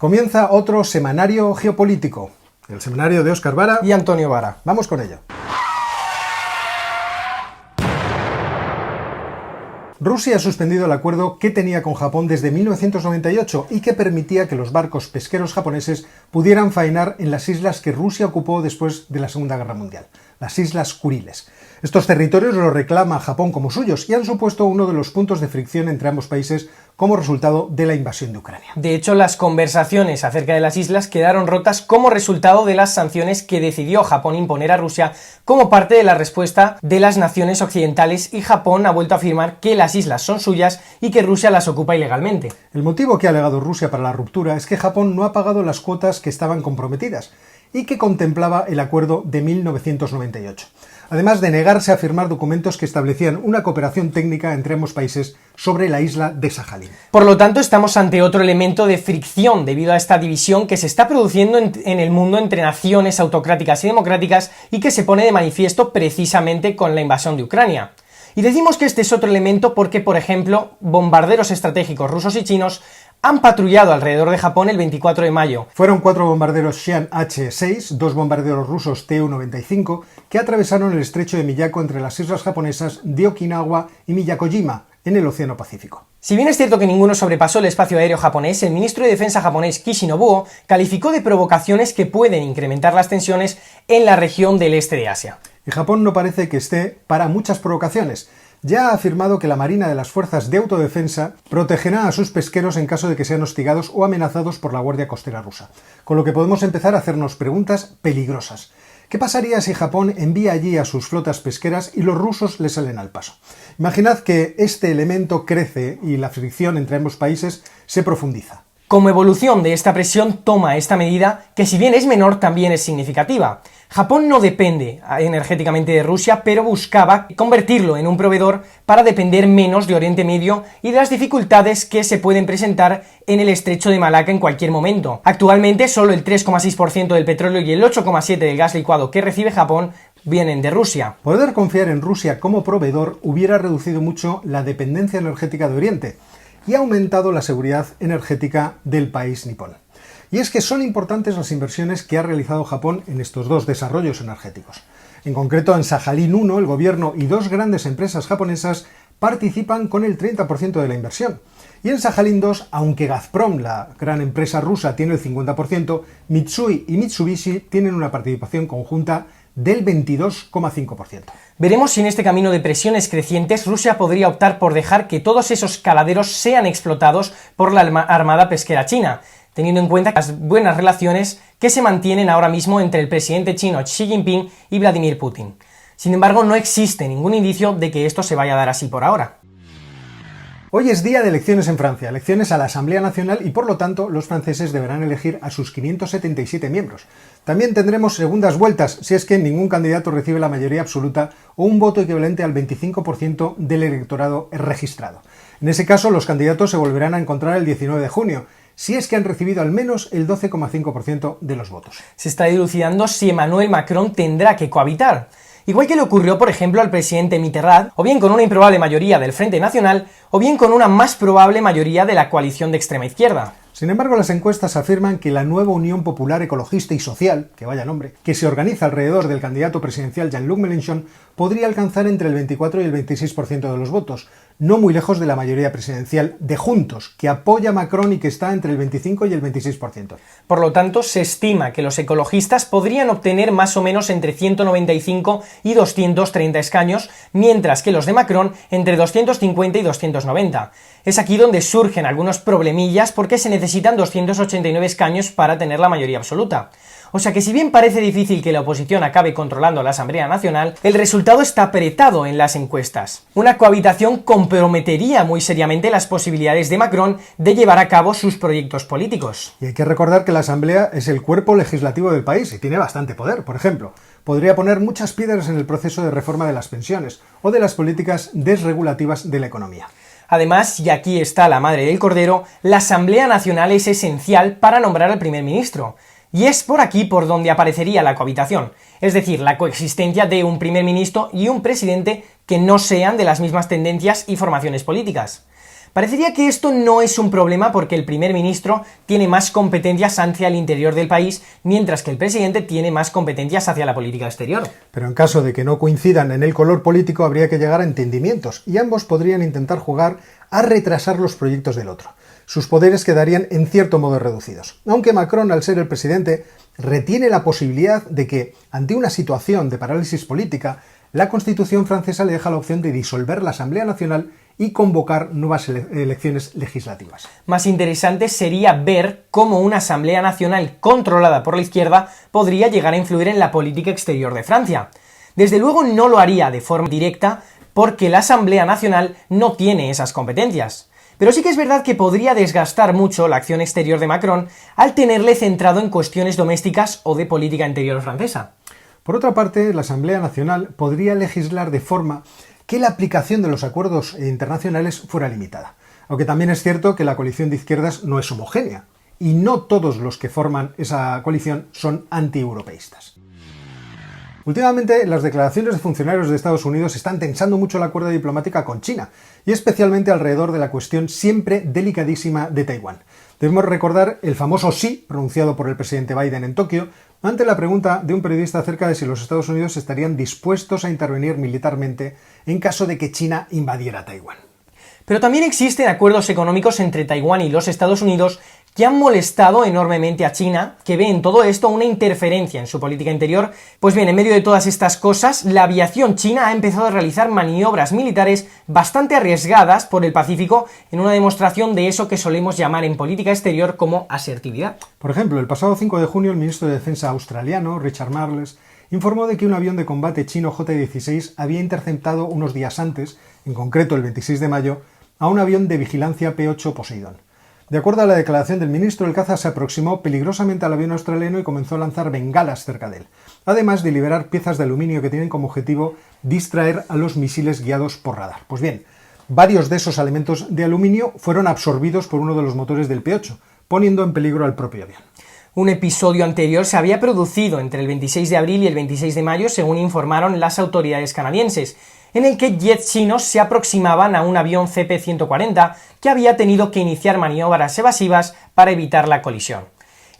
Comienza otro semanario geopolítico, el semanario de Óscar Vara y Antonio Vara. Vamos con ello. Rusia ha suspendido el acuerdo que tenía con Japón desde 1998 y que permitía que los barcos pesqueros japoneses pudieran faenar en las islas que Rusia ocupó después de la Segunda Guerra Mundial, las Islas Kuriles. Estos territorios los reclama Japón como suyos y han supuesto uno de los puntos de fricción entre ambos países como resultado de la invasión de Ucrania. De hecho, las conversaciones acerca de las islas quedaron rotas como resultado de las sanciones que decidió Japón imponer a Rusia como parte de la respuesta de las naciones occidentales, y Japón ha vuelto a afirmar que las islas son suyas y que Rusia las ocupa ilegalmente. El motivo que ha alegado Rusia para la ruptura es que Japón no ha pagado las cuotas que estaban comprometidas y que contemplaba el acuerdo de 1998. Además de negarse a firmar documentos que establecían una cooperación técnica entre ambos países sobre la isla de Sajalín. Por lo tanto, estamos ante otro elemento de fricción debido a esta división que se está produciendo en el mundo entre naciones autocráticas y democráticas y que se pone de manifiesto precisamente con la invasión de Ucrania. Y decimos que este es otro elemento porque, por ejemplo, bombarderos estratégicos rusos y chinos han patrullado alrededor de Japón el 24 de mayo. Fueron 4 bombarderos Xi'an H-6, 2 bombarderos rusos Tu-95, que atravesaron el estrecho de Miyako entre las islas japonesas de Okinawa y Miyakojima, en el Océano Pacífico. Si bien es cierto que ninguno sobrepasó el espacio aéreo japonés, el ministro de Defensa japonés Kishi Nobuo calificó de provocaciones que pueden incrementar las tensiones en la región del este de Asia. Y Japón no parece que esté para muchas provocaciones. Ya ha afirmado que la Marina de las Fuerzas de Autodefensa protegerá a sus pesqueros en caso de que sean hostigados o amenazados por la Guardia Costera rusa. Con lo que podemos empezar a hacernos preguntas peligrosas. ¿Qué pasaría si Japón envía allí a sus flotas pesqueras y los rusos le salen al paso? Imaginad que este elemento crece y la fricción entre ambos países se profundiza. Como evolución de esta presión toma esta medida, que si bien es menor también es significativa. Japón no depende energéticamente de Rusia, pero buscaba convertirlo en un proveedor para depender menos de Oriente Medio y de las dificultades que se pueden presentar en el estrecho de Malaca en cualquier momento. Actualmente solo el 3,6% del petróleo y el 8,7% del gas licuado que recibe Japón vienen de Rusia. Poder confiar en Rusia como proveedor hubiera reducido mucho la dependencia energética de Oriente y ha aumentado la seguridad energética del país nipón. Y es que son importantes las inversiones que ha realizado Japón en estos dos desarrollos energéticos. En concreto, en Sajalín 1, el gobierno y 2 grandes empresas japonesas participan con el 30% de la inversión. Y en Sajalín 2, aunque Gazprom, la gran empresa rusa, tiene el 50%, Mitsui y Mitsubishi tienen una participación conjunta del 22,5%. Veremos si en este camino de presiones crecientes Rusia podría optar por dejar que todos esos caladeros sean explotados por la armada pesquera china, teniendo en cuenta las buenas relaciones que se mantienen ahora mismo entre el presidente chino Xi Jinping y Vladimir Putin. Sin embargo, no existe ningún indicio de que esto se vaya a dar así por ahora. Hoy es día de elecciones en Francia, elecciones a la Asamblea Nacional y por lo tanto los franceses deberán elegir a sus 577 miembros. También tendremos segundas vueltas si es que ningún candidato recibe la mayoría absoluta o un voto equivalente al 25% del electorado registrado. En ese caso los candidatos se volverán a encontrar el 19 de junio, si es que han recibido al menos el 12,5% de los votos. Se está dilucidando si Emmanuel Macron tendrá que cohabitar. Igual que le ocurrió, por ejemplo, al presidente Mitterrand, o bien con una improbable mayoría del Frente Nacional, o bien con una más probable mayoría de la coalición de extrema izquierda. Sin embargo, las encuestas afirman que la nueva Unión Popular Ecologista y Social, que vaya nombre, que se organiza alrededor del candidato presidencial Jean-Luc Mélenchon, podría alcanzar entre el 24 y el 26% de los votos, no muy lejos de la mayoría presidencial de Juntos, que apoya a Macron y que está entre el 25 y el 26%. Por lo tanto, se estima que los ecologistas podrían obtener más o menos entre 195 y 230 escaños, mientras que los de Macron entre 250 y 290. Es aquí donde surgen algunos problemillas porque se necesitan 289 escaños para tener la mayoría absoluta. O sea que si bien parece difícil que la oposición acabe controlando la Asamblea Nacional, el resultado está apretado en las encuestas. Una cohabitación comprometería muy seriamente las posibilidades de Macron de llevar a cabo sus proyectos políticos. Y hay que recordar que la Asamblea es el cuerpo legislativo del país y tiene bastante poder. Por ejemplo, podría poner muchas piedras en el proceso de reforma de las pensiones o de las políticas desregulativas de la economía. Además, y aquí está la madre del cordero, la Asamblea Nacional es esencial para nombrar al primer ministro. Y es por aquí por donde aparecería la cohabitación, es decir, la coexistencia de un primer ministro y un presidente que no sean de las mismas tendencias y formaciones políticas. Parecería que esto no es un problema porque el primer ministro tiene más competencias hacia el interior del país, mientras que el presidente tiene más competencias hacia la política exterior. Pero en caso de que no coincidan en el color político, habría que llegar a entendimientos, y ambos podrían intentar jugar a retrasar los proyectos del otro. Sus poderes quedarían en cierto modo reducidos. Aunque Macron, al ser el presidente, retiene la posibilidad de que, ante una situación de parálisis política, la Constitución francesa le deja la opción de disolver la Asamblea Nacional y convocar nuevas elecciones legislativas. Más interesante sería ver cómo una Asamblea Nacional controlada por la izquierda podría llegar a influir en la política exterior de Francia. Desde luego no lo haría de forma directa porque la Asamblea Nacional no tiene esas competencias. Pero sí que es verdad que podría desgastar mucho la acción exterior de Macron al tenerle centrado en cuestiones domésticas o de política interior francesa. Por otra parte, la Asamblea Nacional podría legislar de forma que la aplicación de los acuerdos internacionales fuera limitada. Aunque también es cierto que la coalición de izquierdas no es homogénea, y no todos los que forman esa coalición son anti-europeístas. Últimamente, las declaraciones de funcionarios de Estados Unidos están tensando mucho la cuerda diplomática con China, y especialmente alrededor de la cuestión siempre delicadísima de Taiwán. Debemos recordar el famoso sí pronunciado por el presidente Biden en Tokio ante la pregunta de un periodista acerca de si los Estados Unidos estarían dispuestos a intervenir militarmente en caso de que China invadiera Taiwán. Pero también existen acuerdos económicos entre Taiwán y los Estados Unidos que han molestado enormemente a China, que ve en todo esto una interferencia en su política interior. Pues bien, en medio de todas estas cosas, la aviación china ha empezado a realizar maniobras militares bastante arriesgadas por el Pacífico en una demostración de eso que solemos llamar en política exterior como asertividad. Por ejemplo, el pasado 5 de junio el ministro de Defensa australiano, Richard Marles, informó de que un avión de combate chino J-16 había interceptado unos días antes, en concreto el 26 de mayo, a un avión de vigilancia P-8 Poseidon. De acuerdo a la declaración del ministro, el caza se aproximó peligrosamente al avión australiano y comenzó a lanzar bengalas cerca de él, además de liberar piezas de aluminio que tienen como objetivo distraer a los misiles guiados por radar. Pues bien, varios de esos elementos de aluminio fueron absorbidos por uno de los motores del P-8, poniendo en peligro al propio avión. Un episodio anterior se había producido entre el 26 de abril y el 26 de mayo, según informaron las autoridades canadienses, en el que jets chinos se aproximaban a un avión CP-140 que había tenido que iniciar maniobras evasivas para evitar la colisión.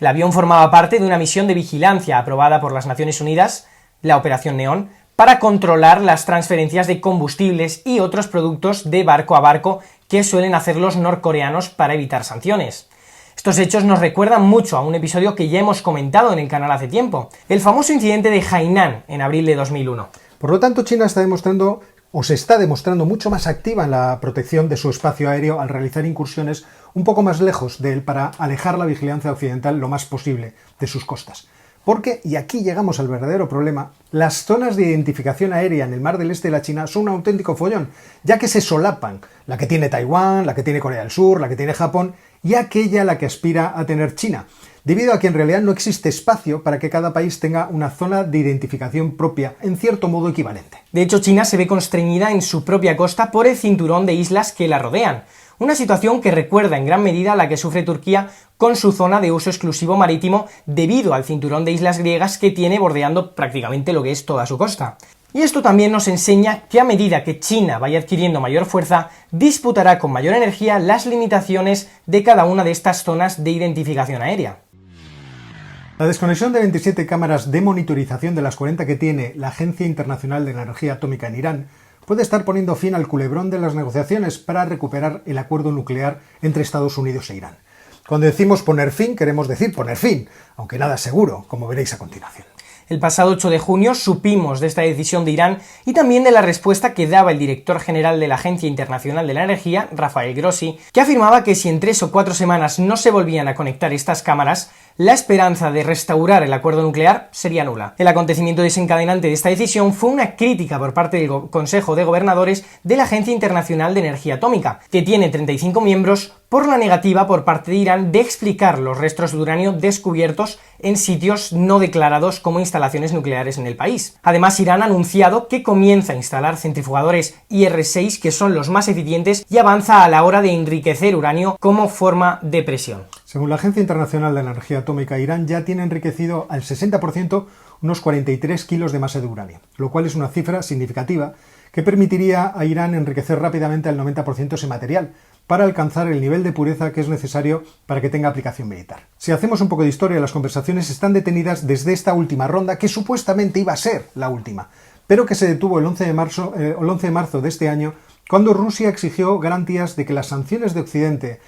El avión formaba parte de una misión de vigilancia aprobada por las Naciones Unidas, la Operación Neón, para controlar las transferencias de combustibles y otros productos de barco a barco que suelen hacer los norcoreanos para evitar sanciones. Estos hechos nos recuerdan mucho a un episodio que ya hemos comentado en el canal hace tiempo, el famoso incidente de Hainan en abril de 2001. Por lo tanto, China se está demostrando mucho más activa en la protección de su espacio aéreo al realizar incursiones un poco más lejos de él para alejar la vigilancia occidental lo más posible de sus costas. Porque, y aquí llegamos al verdadero problema, las zonas de identificación aérea en el Mar del Este de la China son un auténtico follón, ya que se solapan la que tiene Taiwán, la que tiene Corea del Sur, la que tiene Japón y aquella a la que aspira a tener China, debido a que en realidad no existe espacio para que cada país tenga una zona de identificación propia, en cierto modo equivalente. De hecho, China se ve constreñida en su propia costa por el cinturón de islas que la rodean, una situación que recuerda en gran medida a la que sufre Turquía con su zona de uso exclusivo marítimo debido al cinturón de islas griegas que tiene bordeando prácticamente lo que es toda su costa. Y esto también nos enseña que a medida que China vaya adquiriendo mayor fuerza, disputará con mayor energía las limitaciones de cada una de estas zonas de identificación aérea. La desconexión de 27 cámaras de monitorización de las 40 que tiene la Agencia Internacional de Energía Atómica en Irán puede estar poniendo fin al culebrón de las negociaciones para recuperar el acuerdo nuclear entre Estados Unidos e Irán. Cuando decimos poner fin, queremos decir poner fin, aunque nada seguro, como veréis a continuación. El pasado 8 de junio supimos de esta decisión de Irán y también de la respuesta que daba el director general de la Agencia Internacional de la Energía, Rafael Grossi, que afirmaba que si en 3 o 4 semanas no se volvían a conectar estas cámaras, la esperanza de restaurar el acuerdo nuclear sería nula. El acontecimiento desencadenante de esta decisión fue una crítica por parte del Consejo de Gobernadores de la Agencia Internacional de Energía Atómica, que tiene 35 miembros, por la negativa por parte de Irán de explicar los restos de uranio descubiertos en sitios no declarados como instalaciones nucleares en el país. Además, Irán ha anunciado que comienza a instalar centrifugadores IR-6, que son los más eficientes, y avanza a la hora de enriquecer uranio como forma de presión. Según la Agencia Internacional de Energía Atómica, Irán ya tiene enriquecido al 60% unos 43 kilos de masa de uranio, lo cual es una cifra significativa que permitiría a Irán enriquecer rápidamente al 90% ese material, para alcanzar el nivel de pureza que es necesario para que tenga aplicación militar. Si hacemos un poco de historia, las conversaciones están detenidas desde esta última ronda, que supuestamente iba a ser la última, pero que se detuvo el 11 de marzo de este año, cuando Rusia exigió garantías de que las sanciones de Occidente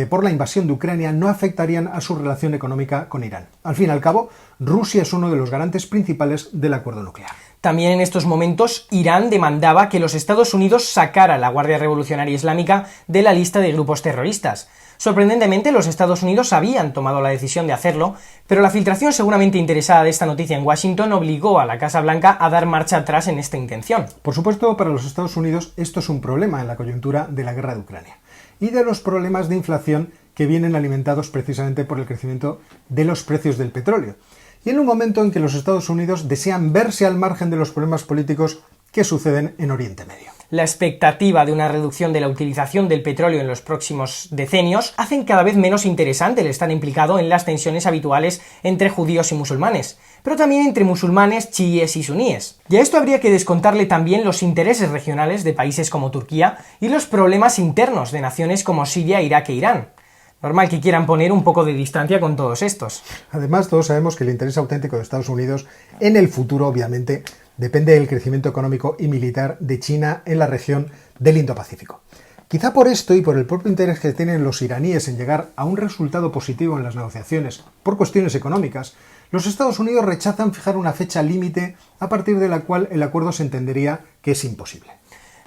por la invasión de Ucrania no afectarían a su relación económica con Irán. Al fin y al cabo, Rusia es uno de los garantes principales del acuerdo nuclear. También en estos momentos, Irán demandaba que los Estados Unidos sacara la Guardia Revolucionaria Islámica de la lista de grupos terroristas. Sorprendentemente, los Estados Unidos habían tomado la decisión de hacerlo, pero la filtración seguramente interesada de esta noticia en Washington obligó a la Casa Blanca a dar marcha atrás en esta intención. Por supuesto, para los Estados Unidos esto es un problema en la coyuntura de la guerra de Ucrania y de los problemas de inflación que vienen alimentados precisamente por el crecimiento de los precios del petróleo. Y en un momento en que los Estados Unidos desean verse al margen de los problemas políticos que suceden en Oriente Medio. La expectativa de una reducción de la utilización del petróleo en los próximos decenios hacen cada vez menos interesante el estar implicado en las tensiones habituales entre judíos y musulmanes, pero también entre musulmanes, chiíes y suníes. Y a esto habría que descontarle también los intereses regionales de países como Turquía y los problemas internos de naciones como Siria, Irak e Irán. Normal que quieran poner un poco de distancia con todos estos. Además, todos sabemos que el interés auténtico de Estados Unidos en el futuro, obviamente, depende del crecimiento económico y militar de China en la región del Indo-Pacífico. Quizá por esto y por el propio interés que tienen los iraníes en llegar a un resultado positivo en las negociaciones por cuestiones económicas, los Estados Unidos rechazan fijar una fecha límite a partir de la cual el acuerdo se entendería que es imposible.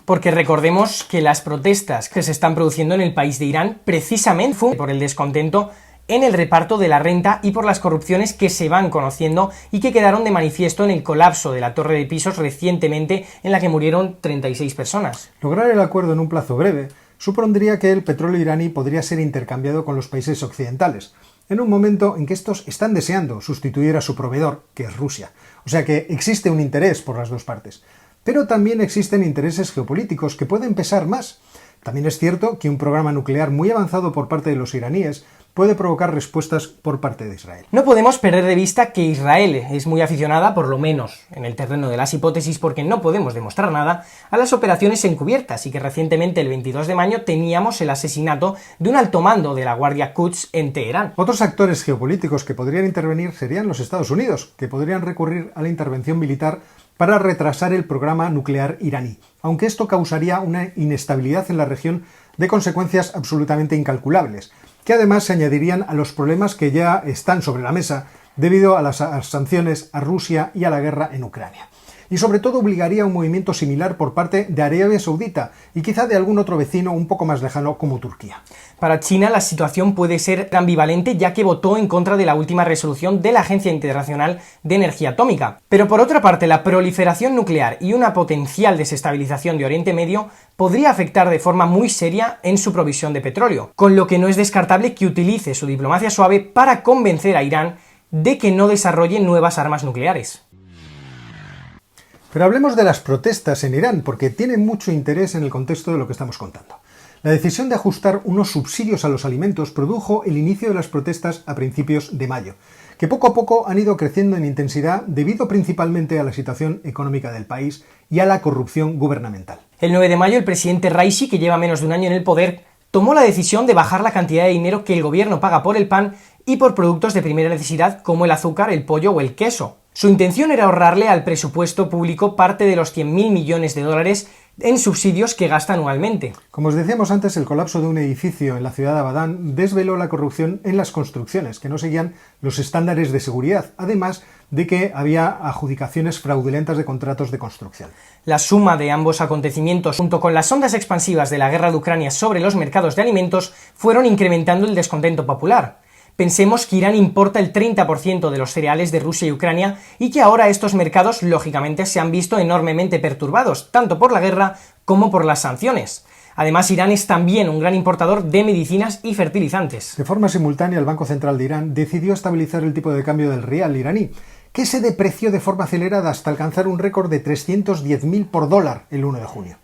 Porque recordemos que las protestas que se están produciendo en el país de Irán precisamente fue por el descontento en el reparto de la renta y por las corrupciones que se van conociendo y que quedaron de manifiesto en el colapso de la torre de pisos recientemente en la que murieron 36 personas. Lograr el acuerdo en un plazo breve supondría que el petróleo iraní podría ser intercambiado con los países occidentales, en un momento en que estos están deseando sustituir a su proveedor, que es Rusia. O sea que existe un interés por las dos partes. Pero también existen intereses geopolíticos que pueden pesar más. También es cierto que un programa nuclear muy avanzado por parte de los iraníes puede provocar respuestas por parte de Israel. No podemos perder de vista que Israel es muy aficionada, por lo menos en el terreno de las hipótesis, porque no podemos demostrar nada, a las operaciones encubiertas, y que recientemente, el 22 de mayo, teníamos el asesinato de un alto mando de la Guardia Quds en Teherán. Otros actores geopolíticos que podrían intervenir serían los Estados Unidos, que podrían recurrir a la intervención militar para retrasar el programa nuclear iraní, aunque esto causaría una inestabilidad en la región de consecuencias absolutamente incalculables, que además se añadirían a los problemas que ya están sobre la mesa debido a las sanciones a Rusia y a la guerra en Ucrania. Y sobre todo obligaría a un movimiento similar por parte de Arabia Saudita y quizá de algún otro vecino un poco más lejano como Turquía. Para China la situación puede ser ambivalente, ya que votó en contra de la última resolución de la Agencia Internacional de Energía Atómica. Pero por otra parte, la proliferación nuclear y una potencial desestabilización de Oriente Medio podría afectar de forma muy seria en su provisión de petróleo, con lo que no es descartable que utilice su diplomacia suave para convencer a Irán de que no desarrolle nuevas armas nucleares. Pero hablemos de las protestas en Irán, porque tienen mucho interés en el contexto de lo que estamos contando. La decisión de ajustar unos subsidios a los alimentos produjo el inicio de las protestas a principios de mayo, que poco a poco han ido creciendo en intensidad debido principalmente a la situación económica del país y a la corrupción gubernamental. El 9 de mayo el presidente Raisi, que lleva menos de un año en el poder, tomó la decisión de bajar la cantidad de dinero que el gobierno paga por el pan y por productos de primera necesidad como el azúcar, el pollo o el queso. Su intención era ahorrarle al presupuesto público parte de los 100.000 millones de dólares en subsidios que gasta anualmente. Como os decíamos antes, el colapso de un edificio en la ciudad de Abadán desveló la corrupción en las construcciones, que no seguían los estándares de seguridad, además de que había adjudicaciones fraudulentas de contratos de construcción. La suma de ambos acontecimientos, junto con las ondas expansivas de la guerra de Ucrania sobre los mercados de alimentos, fueron incrementando el descontento popular. Pensemos que Irán importa el 30% de los cereales de Rusia y Ucrania y que ahora estos mercados, lógicamente, se han visto enormemente perturbados, tanto por la guerra como por las sanciones. Además, Irán es también un gran importador de medicinas y fertilizantes. De forma simultánea, el Banco Central de Irán decidió estabilizar el tipo de cambio del rial iraní, que se depreció de forma acelerada hasta alcanzar un récord de 310.000 por dólar el 1 de junio.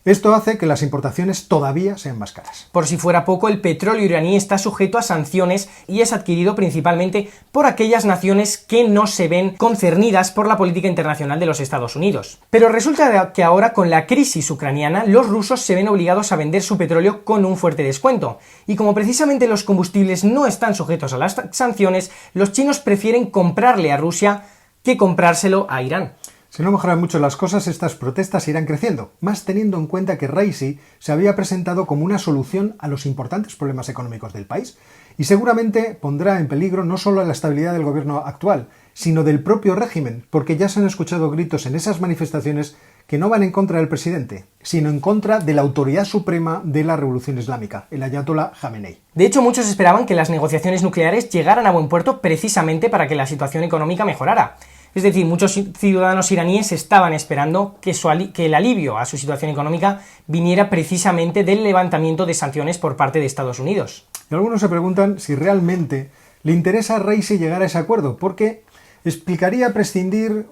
Esto hace que las importaciones todavía sean más caras. Por si fuera poco, el petróleo iraní está sujeto a sanciones y es adquirido principalmente por aquellas naciones que no se ven concernidas por la política internacional de los Estados Unidos. Pero resulta que ahora, con la crisis ucraniana, los rusos se ven obligados a vender su petróleo con un fuerte descuento. Y como precisamente los combustibles no están sujetos a las sanciones, los chinos prefieren comprarle a Rusia que comprárselo a Irán. Si no mejoran mucho las cosas, estas protestas irán creciendo, más teniendo en cuenta que Raisi se había presentado como una solución a los importantes problemas económicos del país, y seguramente pondrá en peligro no solo la estabilidad del gobierno actual, sino del propio régimen, porque ya se han escuchado gritos en esas manifestaciones que no van en contra del presidente, sino en contra de la autoridad suprema de la revolución islámica, el ayatolá Jamenei. De hecho, muchos esperaban que las negociaciones nucleares llegaran a buen puerto precisamente para que la situación económica mejorara. Es decir, muchos ciudadanos iraníes estaban esperando que el alivio a su situación económica viniera precisamente del levantamiento de sanciones por parte de Estados Unidos. Y algunos se preguntan si realmente le interesa a Raisi llegar a ese acuerdo, porque implicaría prescindir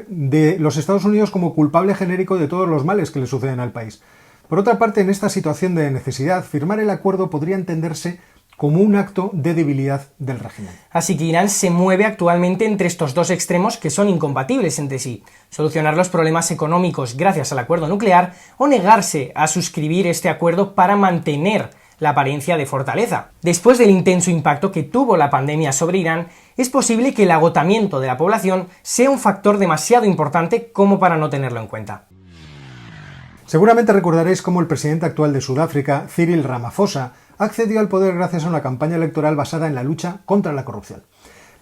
de los Estados Unidos como culpable genérico de todos los males que le suceden al país. Por otra parte, en esta situación de necesidad, firmar el acuerdo podría entenderse como un acto de debilidad del régimen. Así que Irán se mueve actualmente entre estos dos extremos que son incompatibles entre sí: solucionar los problemas económicos gracias al acuerdo nuclear o negarse a suscribir este acuerdo para mantener la apariencia de fortaleza. Después del intenso impacto que tuvo la pandemia sobre Irán, es posible que el agotamiento de la población sea un factor demasiado importante como para no tenerlo en cuenta. Seguramente recordaréis cómo el presidente actual de Sudáfrica, Cyril Ramaphosa, accedió al poder gracias a una campaña electoral basada en la lucha contra la corrupción.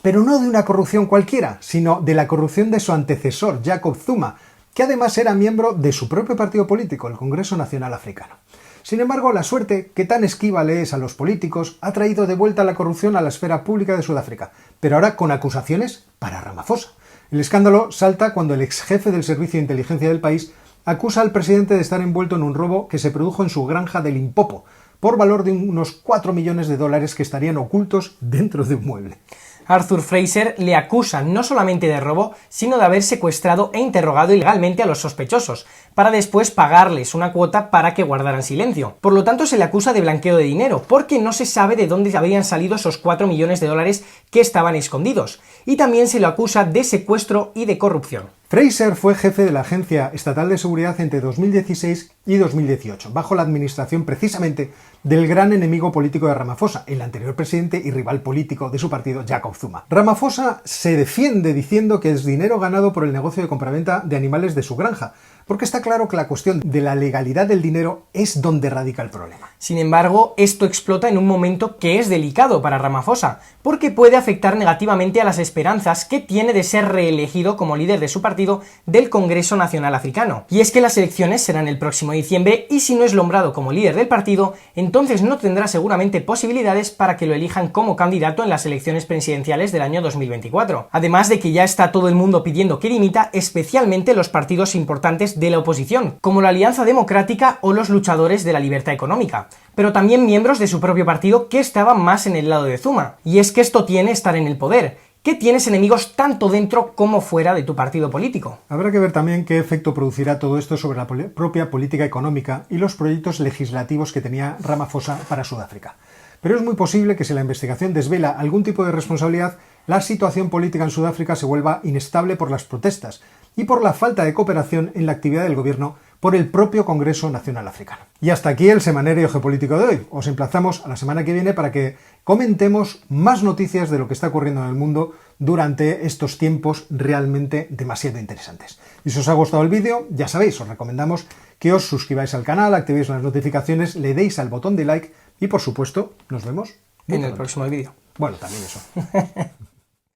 Pero no de una corrupción cualquiera, sino de la corrupción de su antecesor, Jacob Zuma, que además era miembro de su propio partido político, el Congreso Nacional Africano. Sin embargo, la suerte, que tan esquiva le es a los políticos, ha traído de vuelta la corrupción a la esfera pública de Sudáfrica, pero ahora con acusaciones para Ramaphosa. El escándalo salta cuando el ex jefe del Servicio de Inteligencia del país acusa al presidente de estar envuelto en un robo que se produjo en su granja de Limpopo, por valor de unos 4 millones de dólares que estarían ocultos dentro de un mueble. Arthur Fraser le acusa no solamente de robo, sino de haber secuestrado e interrogado ilegalmente a los sospechosos, para después pagarles una cuota para que guardaran silencio. Por lo tanto, se le acusa de blanqueo de dinero, porque no se sabe de dónde habrían salido esos 4 millones de dólares que estaban escondidos. Y también se le acusa de secuestro y de corrupción. Fraser fue jefe de la Agencia Estatal de Seguridad entre 2016 y 2018, bajo la administración precisamente del gran enemigo político de Ramaphosa, el anterior presidente y rival político de su partido, Jacob Zuma. Ramaphosa se defiende diciendo que es dinero ganado por el negocio de compraventa de animales de su granja, porque está claro que la cuestión de la legalidad del dinero es donde radica el problema. Sin embargo, esto explota en un momento que es delicado para Ramaphosa, porque puede afectar negativamente a las esperanzas que tiene de ser reelegido como líder de su partido del Congreso Nacional Africano. Y es que las elecciones serán el próximo diciembre, y si no es nombrado como líder del partido, entonces no tendrá seguramente posibilidades para que lo elijan como candidato en las elecciones presidenciales del año 2024. Además de que ya está todo el mundo pidiendo que dimita, especialmente los partidos importantes de la oposición, como la Alianza Democrática o los luchadores de la libertad económica, pero también miembros de su propio partido que estaban más en el lado de Zuma. Y es que esto tiene estar en el poder, que tienes enemigos tanto dentro como fuera de tu partido político. Habrá que ver también qué efecto producirá todo esto sobre la propia política económica y los proyectos legislativos que tenía Ramaphosa para Sudáfrica. Pero es muy posible que si la investigación desvela algún tipo de responsabilidad, la situación política en Sudáfrica se vuelva inestable por las protestas y por la falta de cooperación en la actividad del gobierno por el propio Congreso Nacional Africano. Y hasta aquí el semanario geopolítico de hoy. Os emplazamos a la semana que viene para que comentemos más noticias de lo que está ocurriendo en el mundo durante estos tiempos realmente demasiado interesantes. Y si os ha gustado el vídeo, ya sabéis, os recomendamos que os suscribáis al canal, activéis las notificaciones, le deis al botón de like y, por supuesto, nos vemos en el próximo vídeo. Bueno, también eso.